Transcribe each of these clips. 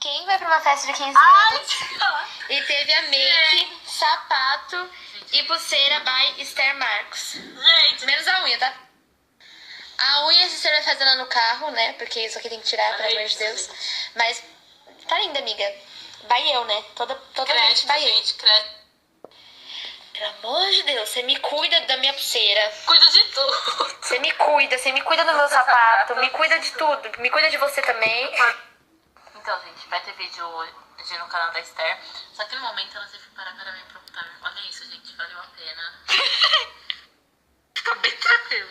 Quem vai pra uma festa de 15 Ai, anos e teve a make, sapato e pulseira by Esther Marcos? gente. Menos a unha, tá? A unha a Esther vai fazer lá no carro, né? Porque isso aqui tem que tirar, pelo amor de Deus. Mas tá linda, amiga. Vai eu, né? Totalmente vai eu. Gente, crédito. Pelo amor de Deus, você me cuida da minha pulseira. Cuida de tudo. Você me cuida do meu sapato, me cuida de tudo. Me cuida de você também. Então, gente, vai ter vídeo hoje no canal da Esther. Só que no momento ela teve que parar para me perguntar. Olha isso, gente, valeu a pena. Ficou bem tranquilo.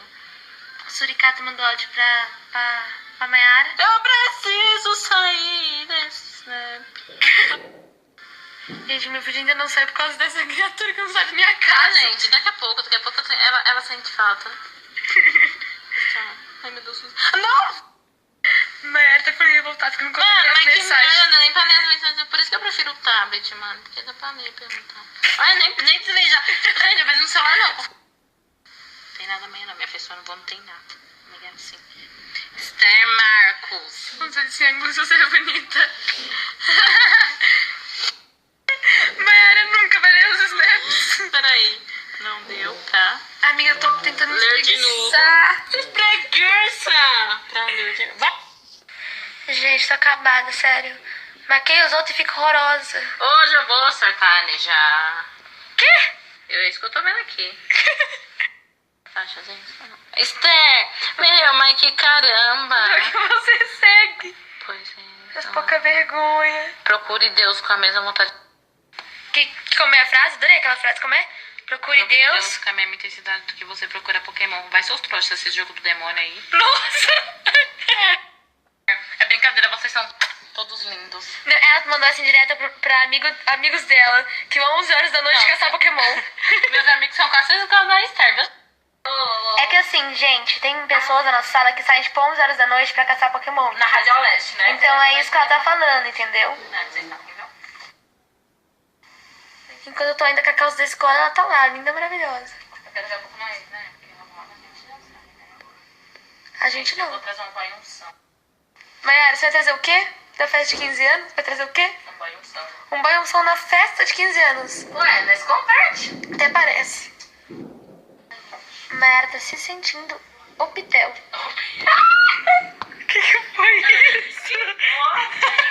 O Suricato mandou áudio pra Mayara. Eu preciso sair desse snap. Gente, meu filho ainda não sai por causa dessa criatura que não sai da minha casa. Gente, daqui a pouco ela sente falta. Ai, meu Deus. Não! Mayara tá falando voltar, ficando com as mensagens. Mano, nem pra ler as mensagens. Por isso que eu prefiro o tablet, mano. Porque dá pra ler e perguntar. Olha, nem precisei já. Gente, eu vejo no celular não. Não tem nada amanhã não. Minha pessoa não tem nada. Amiga, assim. Esther Marcos. Não sei se ângulo você é bonita. Mayara nunca vai ler os snaps. Peraí. Não deu, tá? Amiga, eu tô tentando Ler de novo. espreguiçar. Preguiça! Pra ler de novo. Vai! Gente, tô acabada, sério. Marquei os outros e fico horrorosa. Hoje eu vou sertanejar. Quê? É isso que eu tô vendo aqui. Acha, gente? Esther! Meu, mas que caramba! É o que você segue. Pois é. As pouca vergonha. Procure Deus com a mesma vontade. Como é a frase? Adorei aquela frase. Como é? Procure Deus. Com a mesma intensidade do que você procura Pokémon. Vai seus trouxas esse jogo do demônio aí. Nossa! É brincadeira, vocês são todos lindos. Ela mandou assim direto pra amigos dela, que vão 11 horas da noite Não. caçar Pokémon. Meus amigos são quase os casos da Esther, viu? É que assim, gente, tem pessoas na nossa sala que saem tipo 11 horas da noite pra caçar Pokémon. Na Rádio Leste, né? Então é isso que ela tá falando, entendeu? Vocês sabem, viu? Enquanto eu tô ainda com a calça da escola, ela tá lá, linda, maravilhosa. Eu quero ver um pouco mais, né? Porque arrumada a gente já sabe, né? A gente Eu vou não. trazer um pai unção. Mayara, você vai trazer o quê? Da festa de 15 anos? Vai trazer o quê? Um pai unção. Um banho-som na festa de 15 anos. Ué, nós converte. Até parece. Mayara tá se sentindo o pitel. O que foi isso? Nossa,